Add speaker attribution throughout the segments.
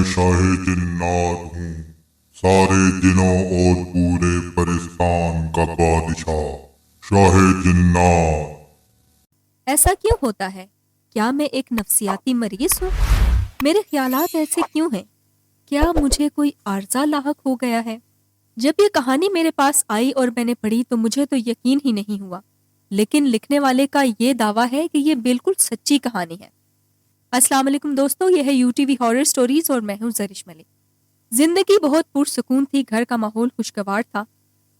Speaker 1: شاہ جنات ہوں، سارے جنوں اور پورے پرستان کا بادشاہ، شاہ جنات۔
Speaker 2: ایسا کیوں ہوتا ہے؟ کیا میں ایک نفسیاتی مریض ہوں؟ میرے خیالات ایسے کیوں ہیں؟ کیا مجھے کوئی عارضہ لاحق ہو گیا ہے؟ جب یہ کہانی میرے پاس آئی اور میں نے پڑھی تو مجھے تو یقین ہی نہیں ہوا، لیکن لکھنے والے کا یہ دعویٰ ہے کہ یہ بالکل سچی کہانی ہے۔ السلام علیکم دوستو، یہ ہے U T V horror stories اور میں ہوں زرش ملک۔ زندگی بہت پرسکون تھی، گھر کا ماحول خوشگوار تھا۔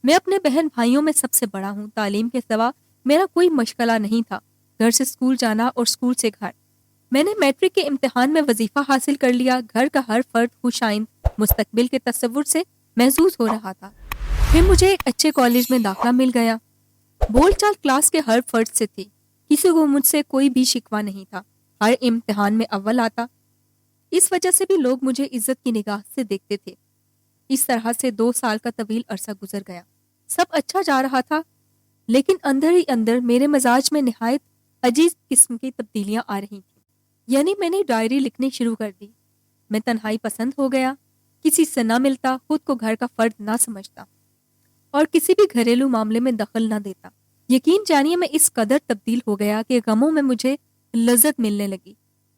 Speaker 2: میں اپنے بہن بھائیوں میں سب سے بڑا ہوں، تعلیم کے سوا میرا کوئی مشغلہ نہیں تھا، گھر سے اسکول جانا اور اسکول سے گھر۔ میں نے میٹرک کے امتحان میں وظیفہ حاصل کر لیا، گھر کا ہر فرد خوش آئند مستقبل کے تصور سے محظوظ ہو رہا تھا۔ پھر مجھے ایک اچھے کالج میں داخلہ مل گیا۔ بول چال کلاس کے ہر فرد سے تھی، کسی کو مجھ سے کوئی بھی شکوہ نہیں تھا، ہر امتحان میں اول آتا۔ اس وجہ سے بھی لوگ مجھے عزت کی نگاہ سے دیکھتے تھے۔ اس طرح سے 2 سال کا طویل عرصہ گزر گیا، سب اچھا جا رہا تھا، لیکن اندر ہی اندر میرے مزاج میں نہایت عجیب قسم کی تبدیلیاں آ رہی تھیں۔ یعنی میں نے ڈائری لکھنی شروع کر دی، میں تنہائی پسند ہو گیا، کسی سے نہ ملتا، خود کو گھر کا فرد نہ سمجھتا اور کسی بھی گھریلو معاملے میں دخل نہ دیتا۔ یقین جانیے میں اس قدر تبدیل ہو گیا کہ غموں میں مجھے لذت ملنے لگی۔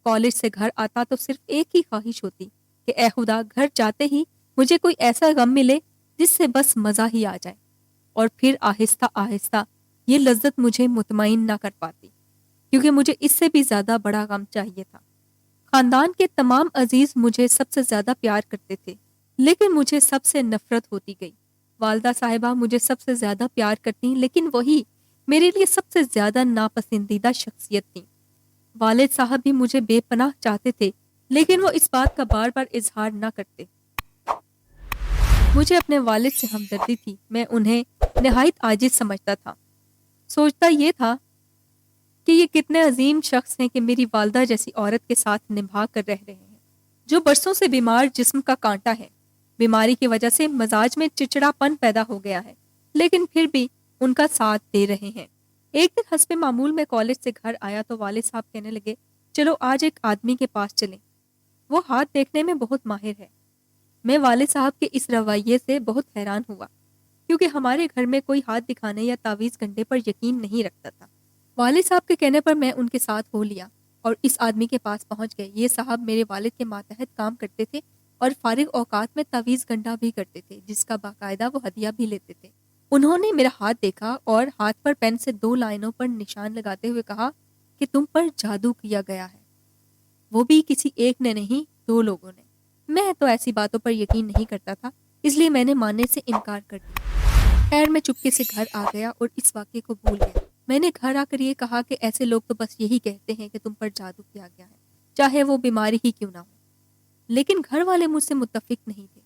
Speaker 2: کالج سے گھر آتا تو صرف ایک ہی خواہش ہوتی کہ اے خدا گھر جاتے ہی مجھے کوئی ایسا غم ملے جس سے بس مزہ ہی آ جائے، اور پھر آہستہ آہستہ یہ لذت مجھے مطمئن نہ کر پاتی، کیونکہ مجھے اس سے بھی زیادہ بڑا غم چاہیے تھا۔ خاندان کے تمام عزیز مجھے سب سے زیادہ پیار کرتے تھے، لیکن مجھے سب سے نفرت ہوتی گئی۔ والدہ صاحبہ مجھے سب سے زیادہ پیار کرتی، لیکن وہی میرے لیے سب سے زیادہ ناپسندیدہ شخصیت تھی۔ والد صاحب بھی مجھے بے پناہ چاہتے تھے، لیکن وہ اس بات کا بار بار اظہار نہ کرتے۔ مجھے اپنے والد سے ہمدردی تھی، میں انہیں نہایت عاجز سمجھتا تھا۔ سوچتا یہ تھا کہ یہ کتنے عظیم شخص ہیں کہ میری والدہ جیسی عورت کے ساتھ نبھا کر رہ رہے ہیں، جو برسوں سے بیمار جسم کا کانٹا ہے۔ بیماری کی وجہ سے مزاج میں چڑچڑا پن پیدا ہو گیا ہے، لیکن پھر بھی ان کا ساتھ دے رہے ہیں۔ ایک دن حسب معمول میں کالج سے گھر آیا تو والد صاحب کہنے لگے، چلو آج ایک آدمی کے پاس چلیں، وہ ہاتھ دیکھنے میں بہت ماہر ہے۔ میں والد صاحب کے اس رویے سے بہت حیران ہوا، کیونکہ ہمارے گھر میں کوئی ہاتھ دکھانے یا تعویذ گنڈے پر یقین نہیں رکھتا تھا۔ والد صاحب کے کہنے پر میں ان کے ساتھ ہو لیا اور اس آدمی کے پاس پہنچ گئے۔ یہ صاحب میرے والد کے ماتحت کام کرتے تھے اور فارغ اوقات میں تعویذ گنڈا بھی کرتے تھے، جس کا باقاعدہ وہ ہدیہ بھی لیتے تھے۔ انہوں نے میرا ہاتھ دیکھا اور ہاتھ پر پین سے 2 لائنوں پر نشان لگاتے ہوئے کہا کہ تم پر جادو کیا گیا ہے۔ وہ بھی کسی ایک نے نہیں، 2 لوگوں نے۔ میں تو ایسی باتوں پر یقین نہیں کرتا تھا، اس لیے میں نے ماننے سے انکار کر دیا۔ خیر میں چپکے سے گھر آ گیا اور اس واقعے کو بھول گیا۔ میں نے گھر آ کر یہ کہا کہ ایسے لوگ تو بس یہی کہتے ہیں کہ تم پر جادو کیا گیا ہے، چاہے وہ بیماری ہی کیوں نہ ہو۔ لیکن گھر والے مجھ سے متفق نہیں تھے۔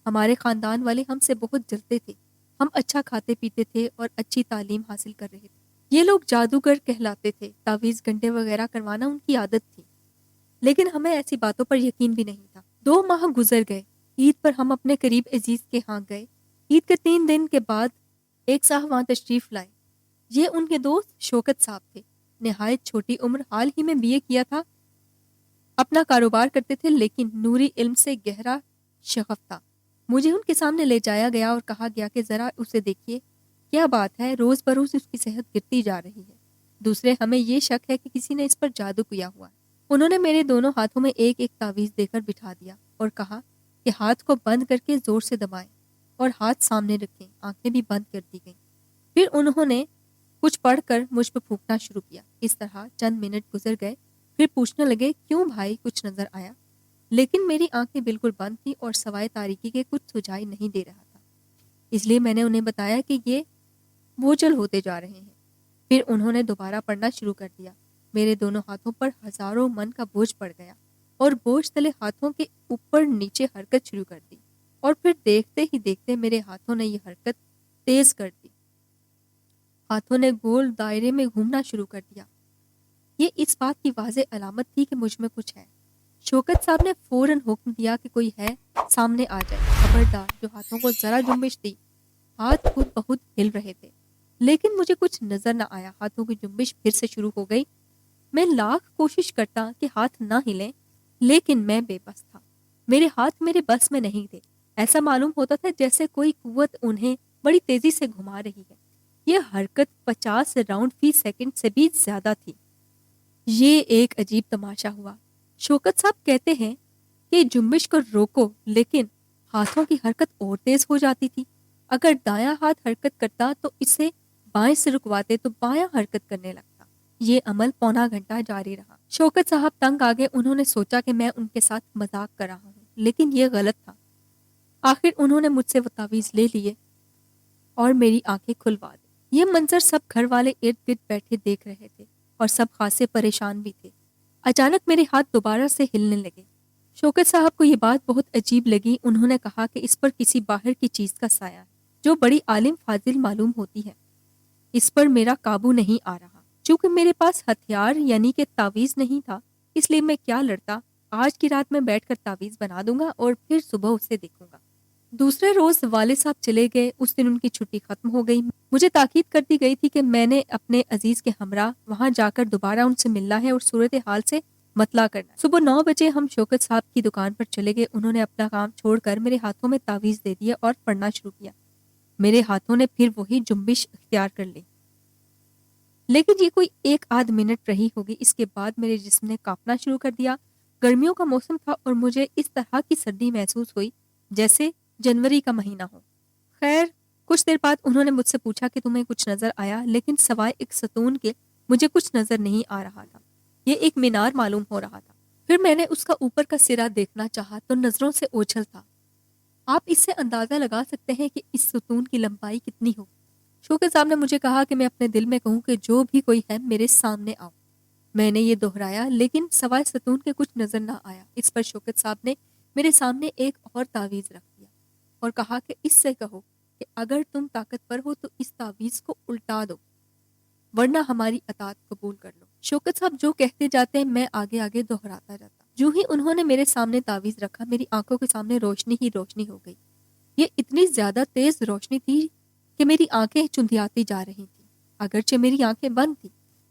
Speaker 2: ہمارے خاندان والے ہم سے بہت جلتے تھے، ہم اچھا کھاتے پیتے تھے اور اچھی تعلیم حاصل کر رہے تھے۔ یہ لوگ جادوگر کہلاتے تھے، تعویذ گنڈے وغیرہ کروانا ان کی عادت تھی، لیکن ہمیں ایسی باتوں پر یقین بھی نہیں تھا۔ 2 ماہ گزر گئے، عید پر ہم اپنے قریب عزیز کے ہاں گئے۔ عید کے 3 دن کے بعد ایک صاحب وہاں تشریف لائے۔ یہ ان کے دوست شوکت صاحب تھے، نہایت چھوٹی عمر، حال ہی میں BA کیا تھا، اپنا کاروبار کرتے تھے، لیکن نوری علم سے گہرا شغف تھا۔ مجھے ان کے سامنے لے جایا گیا اور کہا گیا کہ ذرا اسے دیکھیے، کیا بات ہے، روز بروز اس کی صحت گرتی جا رہی ہے۔ دوسرے ہمیں یہ شک ہے کہ کسی نے اس پر جادو کیا ہوا ہے۔ انہوں نے میرے دونوں ہاتھوں میں ایک ایک تعویذ دے کر بٹھا دیا اور کہا کہ ہاتھ کو بند کر کے زور سے دبائیں اور ہاتھ سامنے رکھیں، آنکھیں بھی بند کر دی گئیں۔ پھر انہوں نے کچھ پڑھ کر مجھ پہ پھونکنا شروع کیا۔ اس طرح چند منٹ گزر گئے، پھر پوچھنے لگے، کیوں بھائی، کچھ نظر آیا؟ لیکن میری آنکھیں بالکل بند تھیں اور سوائے تاریکی کے کچھ سجائی نہیں دے رہا تھا، اس لیے میں نے انہیں بتایا کہ یہ بوجھل ہوتے جا رہے ہیں۔ پھر انہوں نے دوبارہ پڑھنا شروع کر دیا۔ میرے دونوں ہاتھوں پر ہزاروں من کا بوجھ پڑ گیا اور بوجھ تلے ہاتھوں کے اوپر نیچے حرکت شروع کر دی، اور پھر دیکھتے ہی دیکھتے میرے ہاتھوں نے یہ حرکت تیز کر دی۔ ہاتھوں نے گول دائرے میں گھومنا شروع کر دیا۔ یہ اس بات کی واضح علامت تھی کہ مجھ میں کچھ ہے۔ شوکت صاحب نے فوراً حکم دیا کہ کوئی ہے سامنے آ جائے۔ خبردار، جو ہاتھوں کو ذرا جنبش دی، ہاتھ خود بخود ہل رہے تھے، لیکن مجھے کچھ نظر نہ آیا۔ ہاتھوں کی جنبش پھر سے شروع ہو گئی۔ میں لاکھ کوشش کرتا کہ ہاتھ نہ ہلیں، لیکن میں بے بس تھا۔ میرے ہاتھ میرے بس میں نہیں تھے. ایسا معلوم ہوتا تھا جیسے کوئی قوت انہیں بڑی تیزی سے گھما رہی ہے. یہ حرکت 50 راؤنڈ فی سیکنڈ سے بھی زیادہ تھی. یہ ایک عجیب تماشا ہوا. شوکت صاحب کہتے ہیں کہ جنبش کو روکو، لیکن ہاتھوں کی حرکت اور تیز ہو جاتی تھی. اگر دایاں ہاتھ حرکت کرتا تو اسے بائیں سے رکواتے تو بایاں حرکت کرنے لگتا. یہ عمل پونا گھنٹہ جاری رہا. شوکت صاحب تنگ آگے. انہوں نے سوچا کہ میں ان کے ساتھ مذاق کر رہا ہوں، لیکن یہ غلط تھا. آخر انہوں نے مجھ سے وہ تعویذ لے لیے اور میری آنکھیں کھلوا دی. یہ منظر سب گھر والے ارد گرد بیٹھے دیکھ رہے تھے اور سب خاصے پریشان بھی تھے. اچانک میرے ہاتھ دوبارہ سے ہلنے لگے. شوکت صاحب کو یہ بات بہت عجیب لگی. انہوں نے کہا کہ اس پر کسی باہر کی چیز کا سایہ ہے جو بڑی عالم فاضل معلوم ہوتی ہے. اس پر میرا قابو نہیں آ رہا. چونکہ میرے پاس ہتھیار یعنی کہ تعویذ نہیں تھا، اس لیے میں کیا لڑتا. آج کی رات میں بیٹھ کر تعویذ بنا دوں گا اور پھر صبح اسے دیکھوں گا. دوسرے روز والد صاحب چلے گئے. اس دن ان کی چھٹی ختم ہو گئی. مجھے تاکید کر دی گئی تھی کہ میں نے اپنے عزیز کے ہمراہ وہاں جا کر دوبارہ ان سے ملنا ہے اور صورتحال سے مطلع کرنا ہے. صبح 9 بجے ہم شوکت صاحب کی دکان پر چلے گئے. انہوں نے اپنا کام چھوڑ کر میرے ہاتھوں میں تعویذ دے دیا اور پڑھنا شروع کیا. میرے ہاتھوں نے پھر وہی جنبش اختیار کر لی، لیکن یہ کوئی 1 آدھ منٹ رہی ہوگی. اس کے بعد میرے جسم نے کانپنا شروع کر دیا. گرمیوں کا موسم تھا اور مجھے اس طرح کی سردی محسوس ہوئی جیسے جنوری کا مہینہ ہو. خیر، کچھ دیر بعد انہوں نے مجھ سے پوچھا کہ تمہیں کچھ نظر آیا، لیکن سوائے ایک ستون کے مجھے کچھ نظر نہیں آ رہا تھا. یہ ایک مینار معلوم ہو رہا تھا. پھر میں نے اس کا اوپر کا سرا دیکھنا چاہا تو نظروں سے اوجھل تھا. آپ اس سے اندازہ لگا سکتے ہیں کہ اس ستون کی لمبائی کتنی ہو. شوکت صاحب نے مجھے کہا کہ میں اپنے دل میں کہوں کہ جو بھی کوئی ہے میرے سامنے آؤ. میں نے یہ دہرایا، لیکن سوائے ستون کے کچھ نظر نہ آیا. اس پر شوکت صاحب نے میرے سامنے ایک اور تعویذ رکھ دیا اور کہا کہ اس سے کہو کہ اگر تم طاقتور ہو تو اس تعویذ کو الٹا دو، ورنہ ہماری اطاعت قبول کر لو. شوکت صاحب جو کہتے جاتے ہیں میں آگے آگے دہراتا جاتا. جو ہی انہوں نے میرے سامنے تعویذ رکھا، میری آنکھوں کے سامنے روشنی ہی روشنی ہو گئی. یہ اتنی زیادہ تیز روشنی تھی کہ میری آنکھیں چندیاتی جا رہی تھیں. اگرچہ میری آنکھیں بند تھیں،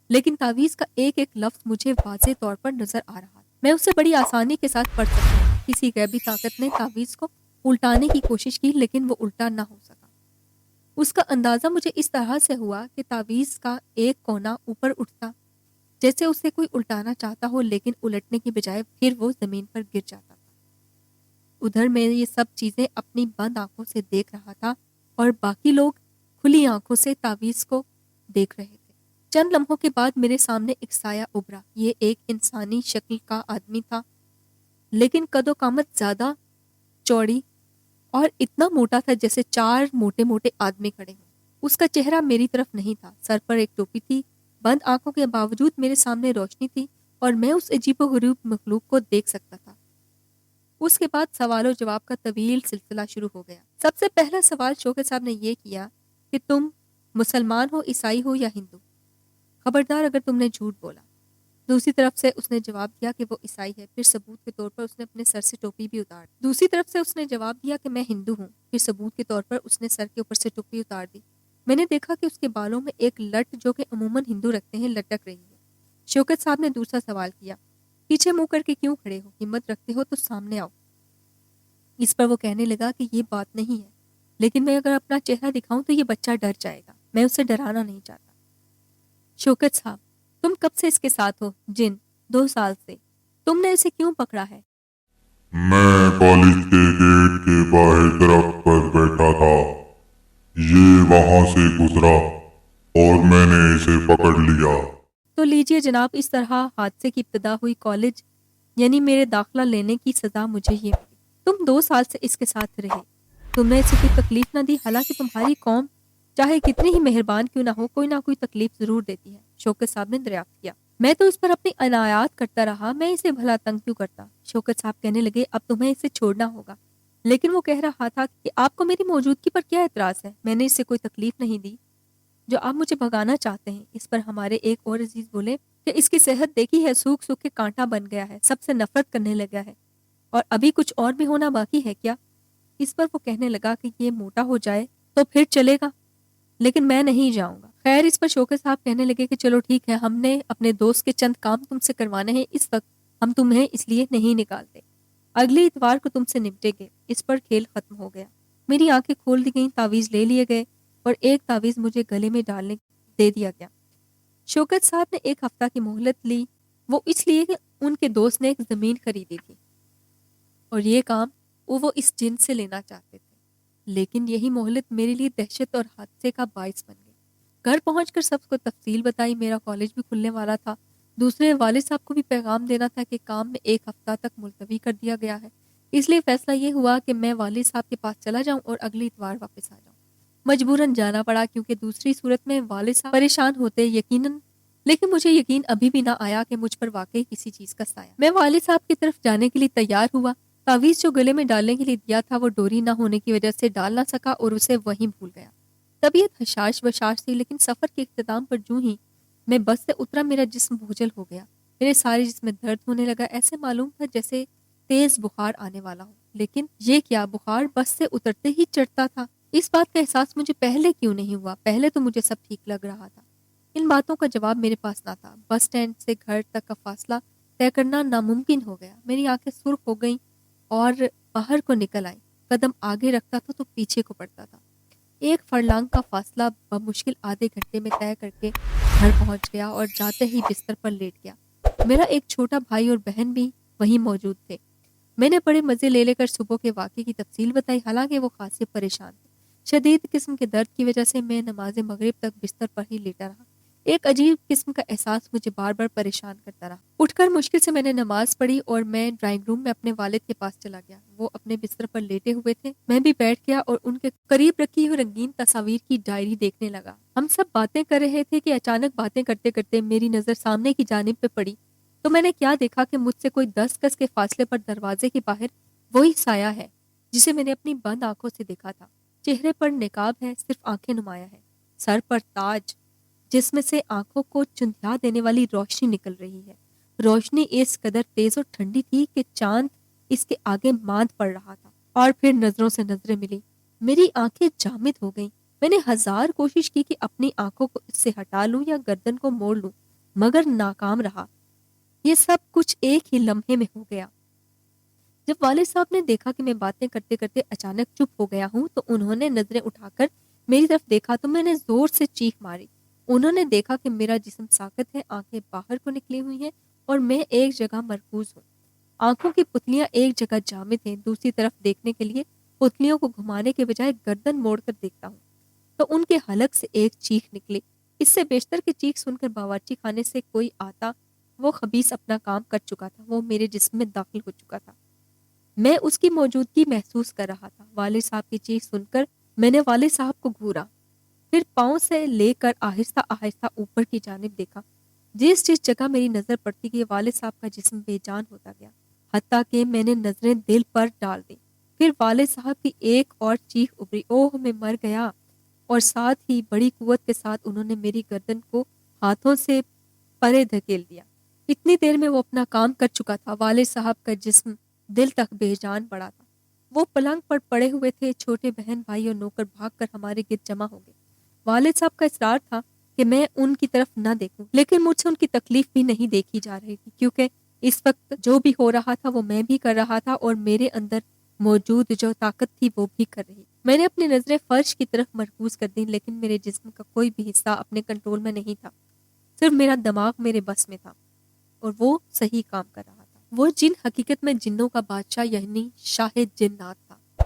Speaker 2: لیکن تعویذ کا ایک ایک لفظ مجھے واضح طور پر نظر آ رہا تھا. میں اسے بڑی آسانی کے ساتھ پڑھ سکتی ہوں. کسی غیبی طاقت نے تعویذ کو الٹانے کی کوشش کی، لیکن وہ الٹا نہ ہو سکا. اس کا اندازہ مجھے اس طرح سے ہوا کہ تعویذ کا ایک کونا اوپر اٹھتا جیسے اسے کوئی الٹانا چاہتا ہو، لیکن الٹنے کی بجائے پھر وہ زمین پر گر جاتا تھا. ادھر میں یہ سب چیزیں اپنی بند آنکھوں سے دیکھ رہا تھا اور باقی لوگ کھلی آنکھوں سے تعویذ کو دیکھ رہے تھے. چند لمحوں کے بعد میرے سامنے ایک سایہ ابھرا. یہ ایک انسانی شکل کا آدمی تھا، لیکن قد و قامت زیادہ چوڑی اور اتنا موٹا تھا جیسے 4 موٹے موٹے آدمی کھڑے ہوں. اس کا چہرہ میری طرف نہیں تھا. سر پر ایک ٹوپی تھی. بند آنکھوں کے باوجود میرے سامنے روشنی تھی اور میں اس عجیب و غریب مخلوق کو دیکھ سکتا تھا. اس کے بعد سوال و جواب کا طویل سلسلہ شروع ہو گیا. سب سے پہلا سوال شوکت صاحب نے یہ کیا کہ تم مسلمان ہو، عیسائی ہو یا ہندو؟ خبردار اگر تم نے جھوٹ بولا. دوسری طرف سے اس نے جواب دیا کہ وہ عیسائی ہے. پھر ثبوت کے طور پر اس نے اپنے سر سے ٹوپی بھی اتار دی. دوسری طرف سے اس نے جواب دیا کہ میں ہندو ہوں. پھر ثبوت کے طور پر اس نے سر کے اوپر سے ٹوپی اتار دی. میں نے دیکھا کہ اس کے بالوں میں ایک لٹ جو کہ عموماً ہندو رکھتے ہیں لٹک رہی ہے. شوکت صاحب نے دوسرا سوال کیا، پیچھے منہ کر کے کیوں کھڑے ہو؟ ہمت رکھتے ہو تو سامنے آؤ. اس پر وہ کہنے لگا کہ یہ بات نہیں ہے، لیکن میں اگر اپنا چہرہ دکھاؤں تو یہ بچہ ڈر جائے گا. میں اسے ڈرانا نہیں چاہتا. شوکت صاحب، تم کب سے اس کے ساتھ ہو؟ جن 2 سال سے. تم نے اسے کیوں پکڑا ہے؟
Speaker 1: میں کالج کے گیٹ کے باہر درخت پر بیٹھا تھا. یہ وہاں سے گزرا اور میں نے اسے پکڑ لیا.
Speaker 2: تو لیجئے جناب، اس طرح حادثے کی ابتدا ہوئی. کالج یعنی میرے داخلہ لینے کی سزا مجھے یہ ملی. تم 2 سال سے اس کے ساتھ رہے. تم نے اسے کوئی تکلیف نہ دی، حالانکہ تمہاری قوم چاہے کتنی ہی مہربان کیوں نہ ہو، کوئی نہ کوئی تکلیف ضرور دیتی ہے. شوکت صاحب نے دریافت کیا. میں تو اس پر اپنی عنایات کرتا رہا، میں اسے بھلا تنگ کیوں کرتا؟ شوکت صاحب کہنے لگے اب تمہیں اسے چھوڑنا ہوگا. لیکن وہ کہہ رہا تھا کہ آپ کو میری موجودگی پر کیا اعتراض ہے؟ میں نے اسے کوئی تکلیف نہیں دی جو آپ مجھے بھگانا چاہتے ہیں. اس پر ہمارے ایک اور عزیز بولے کہ اس کی صحت دیکھی ہے، سوکھ سوکھ کے کانٹا بن گیا ہے، سب سے نفرت کرنے لگا ہے، اور ابھی کچھ اور بھی ہونا باقی ہے کیا؟ اس پر وہ کہنے لگا کہ یہ موٹا ہو جائے تو پھر چلے گا، لیکن میں نہیں جاؤں گا. خیر، اس پر شوکت صاحب کہنے لگے کہ چلو ٹھیک ہے، ہم نے اپنے دوست کے چند کام تم سے کروانے ہیں، اس وقت ہم تمہیں اس لیے نہیں نکالتے. اگلے اتوار کو تم سے نمٹیں گے۔ اس پر کھیل ختم ہو گیا۔ میری آنکھیں کھول دی گئیں، تعویذ لے لیے گئے اور ایک تعویذ مجھے گلے میں ڈالنے دے دیا گیا۔ شوکت صاحب نے 1 ہفتہ کی مہلت لی، وہ اس لیے کہ ان کے دوست نے ایک زمین خریدی تھی اور یہ کام وہ اس جن سے لینا چاہتے تھے، لیکن یہی مہلت میرے لیے دہشت اور حادثے کا باعث بن گئی۔ گھر پہنچ کر سب کو تفصیل بتائی، میرا کالج بھی کھلنے والا تھا، دوسرے والد صاحب کو بھی پیغام دینا تھا کہ کام میں 1 ہفتہ تک ملتوی کر دیا گیا ہے، اس لیے فیصلہ یہ ہوا کہ میں والد صاحب کے پاس چلا جاؤں اور اگلے اتوار واپس آ جاؤں۔ مجبوراً جانا پڑا کیونکہ دوسری صورت میں والد صاحب پریشان ہوتے یقیناً، لیکن مجھے یقین ابھی بھی نہ آیا کہ مجھ پر واقعی کسی چیز کا سایہ۔ میں والد صاحب کی طرف جانے کے لیے تیار ہوا، تعویذ جو گلے میں ڈالنے کے لیے دیا تھا وہ ڈوری نہ ہونے کی وجہ سے ڈال نہ سکا اور اسے وہیں بھول گیا۔ طبیعت حشاش بشاش تھی، لیکن سفر کے اختتام پر جو ہی میں بس سے اترا میرا جسم بوجھل ہو گیا، میرے سارے جسم میں درد ہونے لگا، ایسے معلوم تھا جیسے تیز بخار آنے والا ہو، لیکن یہ کیا، بخار بس سے اترتے ہی چڑھتا تھا۔ اس بات کا احساس مجھے پہلے کیوں نہیں ہوا؟ پہلے تو مجھے سب ٹھیک لگ رہا تھا۔ ان باتوں کا جواب میرے پاس نہ تھا۔ بس سٹینڈ سے گھر تک کا فاصلہ طے کرنا ناممکن ہو گیا۔ میری آنکھیں سرخ ہو گئیں اور باہر کو نکل آئیں۔ قدم آگے رکھتا تھا تو پیچھے کو پڑتا تھا۔ 1 فرلانگ کا فاصلہ بمشکل آدھے گھنٹے میں طے کر کے گھر پہنچ گیا اور جاتے ہی بستر پر لیٹ گیا۔ میرا ایک چھوٹا بھائی اور بہن بھی وہیں موجود تھے۔ میں نے بڑے مزے لے کر صبح کے واقعے کی تفصیل بتائی، حالانکہ وہ خاصے پریشان تھے۔ شدید قسم کے درد کی وجہ سے میں نماز مغرب تک بستر پر ہی لیٹا رہا۔ ایک عجیب قسم کا احساس مجھے بار بار پریشان کرتا رہا۔ اٹھ کر مشکل سے میں نے نماز پڑھی اور میں ڈرائنگ روم میں اپنے والد کے پاس چلا گیا۔ وہ اپنے بستر پر لیٹے ہوئے تھے، میں بھی بیٹھ گیا اور ان کے قریب رکھی ہوئی رنگین تصاویر کی ڈائری دیکھنے لگا۔ ہم سب باتیں کر رہے تھے کہ اچانک باتیں کرتے کرتے میری نظر سامنے کی جانب پہ پڑی تو میں نے کیا دیکھا کہ مجھ سے کوئی 10 گز کے فاصلے پر دروازے کے باہر وہی سایہ ہے جسے میں نے اپنی بند آنکھوں سے دیکھا تھا۔ چہرے پر نقاب ہے، صرف آنکھیں نمایاں ہیں، سر پر تاج جس میں سے آنکھوں کو چندھیا دینے والی روشنی نکل رہی ہے۔ روشنی اس قدر تیز اور ٹھنڈی تھی کہ چاند اس کے آگے ماند پڑ رہا تھا۔ اور پھر نظروں سے نظریں ملی، میری آنکھیں جامد ہو گئیں۔ میں نے 1000 کوشش کی کہ اپنی آنکھوں کو اس سے ہٹا لوں یا گردن کو موڑ لوں، مگر ناکام رہا۔ یہ سب کچھ ایک ہی لمحے میں ہو گیا۔ جب والد صاحب نے دیکھا کہ میں باتیں کرتے کرتے اچانک چپ ہو گیا ہوں تو انہوں نے نظریں اٹھا کر میری طرف دیکھا تو میں نے زور سے چیخ ماری۔ انہوں نے دیکھا کہ میرا جسم ساکت ہے، آنکھیں باہر کو نکلی ہوئی ہیں اور میں ایک جگہ مرکوز ہوں۔ آنکھوں کی پتلیاں ایک جگہ جامد ہیں، دوسری طرف دیکھنے کے لیے پتلیوں کو گھمانے کے بجائے گردن موڑ کر دیکھتا ہوں تو ان کے حلق سے ایک چیخ نکلی۔ اس سے بیشتر کی چیخ سن کر باورچی خانے سے کوئی آتا، وہ خبیث اپنا کام کر چکا تھا، وہ میرے جسم میں داخل ہو چکا تھا۔ میں اس کی موجودگی محسوس کر رہا تھا۔ والد صاحب کی چیخ سن کر میں نے والد صاحب کو گھورا، پھر پاؤں سے لے کر آہستہ آہستہ اوپر کی جانب دیکھا۔ جس جگہ میری نظر پڑتی گئی والد صاحب کا جسم بے جان ہوتا گیا، حتیٰ کہ میں نے نظریں دل پر ڈال دی۔ پھر والد صاحب کی ایک اور چیخ ابھری، اوہ میں مر گیا، اور ساتھ ہی بڑی قوت کے ساتھ انہوں نے میری گردن کو ہاتھوں سے پرے دھکیل دیا۔ اتنی دیر میں وہ اپنا کام کر چکا تھا۔ والد صاحب کا جسم دل تک بے جان پڑا تھا۔ وہ پلنگ پر پڑے ہوئے تھے، چھوٹے بہن بھائی اور نوکر بھاگ کر ہمارے گرد جمع ہو گئے۔ والد صاحب کا اصرار تھا کہ میں ان کی طرف نہ دیکھوں، لیکن مجھ سے ان کی تکلیف بھی نہیں دیکھی جا رہی تھی، کیونکہ اس وقت جو بھی ہو رہا تھا وہ میں بھی کر رہا تھا اور میرے اندر موجود جو طاقت تھی وہ بھی کر رہی۔ میں نے اپنی نظریں فرش کی طرف مرکوز کر دیں، لیکن میرے جسم کا کوئی بھی حصہ اپنے کنٹرول میں نہیں تھا، صرف میرا دماغ میرے بس میں تھا اور وہ صحیح کام کر رہا تھا۔ وہ جن حقیقت میں جنوں کا بادشاہ یعنی شاہ جنات تھا،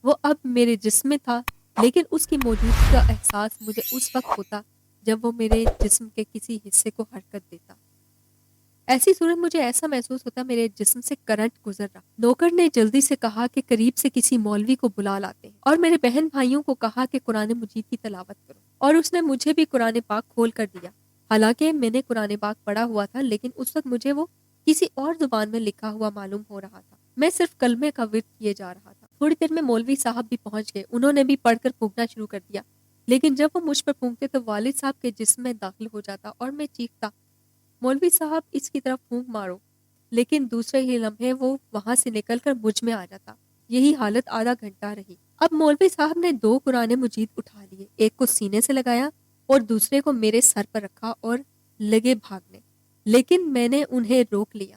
Speaker 2: وہ اب میرے جسم میں تھا، لیکن اس کی موجودگی کا احساس مجھے اس وقت ہوتا جب وہ میرے جسم کے کسی حصے کو حرکت دیتا۔ ایسی صورت مجھے ایسا محسوس ہوتا میرے جسم سے کرنٹ گزر رہا۔ نوکر نے جلدی سے کہا کہ قریب سے کسی مولوی کو بلا لاتے ہیں، اور میرے بہن بھائیوں کو کہا کہ قرآن مجید کی تلاوت کرو، اور اس نے مجھے بھی قرآن پاک کھول کر دیا۔ حالانکہ میں نے قرآن پاک پڑھا ہوا تھا، لیکن اس وقت مجھے وہ کسی اور زبان میں لکھا ہوا معلوم ہو رہا تھا۔ میں صرف کلمے کا ورد کیے جا رہا تھا۔ تھوڑی دیر میں مولوی صاحب بھی پہنچ گئے، انہوں نے بھی پڑھ کر پھونکنا شروع کر دیا، لیکن جب وہ مجھ پر پھونکتے تو والد صاحب کے جسم میں داخل ہو جاتا اور میں چیختا، مولوی صاحب اس کی طرف پھونک مارو، لیکن دوسرے ہی لمحے وہ وہاں سے نکل کر مجھ میں آ جاتا۔ یہی حالت آدھا گھنٹہ رہی۔ اب مولوی صاحب نے 2 قرآن مجید اٹھا لیے، ایک کو سینے سے لگایا اور دوسرے کو میرے سر پر رکھا اور لگے بھاگنے، لیکن میں نے انہیں روک لیا۔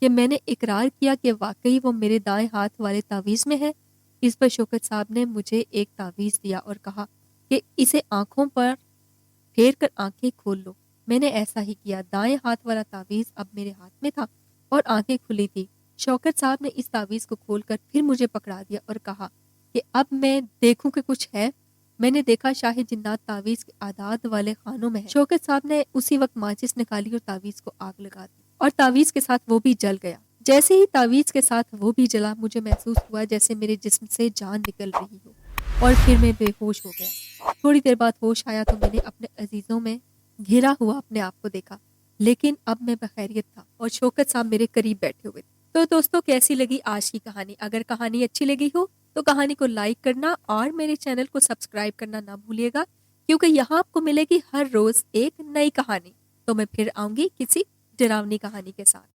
Speaker 2: کہ میں نے اقرار کیا کہ واقعی وہ میرے دائیں ہاتھ والے تعویذ میں ہے۔ اس پر شوکت صاحب نے مجھے ایک تعویذ دیا اور کہا کہ اسے آنکھوں پر پھیر کر آنکھیں کھول لو۔ میں نے ایسا ہی کیا۔ دائیں ہاتھ والا تعویذ اب میرے ہاتھ میں تھا اور آنکھیں کھلی تھی۔ شوکت صاحب نے اس تعویذ کو کھول کر پھر مجھے پکڑا دیا اور کہا کہ اب میں دیکھوں کہ کچھ ہے۔ میں نے دیکھا شاہ جنات تعویذ کے اعداد والے خانوں میں ہے۔ شوکت صاحب نے اسی وقت ماچس نکالی اور تعویذ کو آگ لگا دی اور تعویذ کے ساتھ وہ بھی جل گیا۔ جیسے ہی تعویذ کے ساتھ وہ بھی جلا، مجھے محسوس ہوا جیسے میرے جسم سے جان نکل رہی ہو اور پھر میں بے ہوش ہو گیا۔ تھوڑی دیر بعد ہوش آیا تو میں نے اپنے عزیزوں میں گھرا ہوا اپنے آپ کو دیکھا، لیکن اب میں بخیریت تھا اور شوکت صاحب میرے قریب بیٹھے ہوئے تھے۔ تو دوستوں، کیسی لگی آج کی کہانی؟ اگر کہانی اچھی لگی ہو تو کہانی کو لائک کرنا اور میرے چینل کو سبسکرائب کرنا نہ بھولیے گا، کیونکہ یہاں آپ کو ملے گی ہر روز ایک نئی کہانی۔ تو میں پھر آؤں گی کسی ڈراؤنی کہانی کے ساتھ۔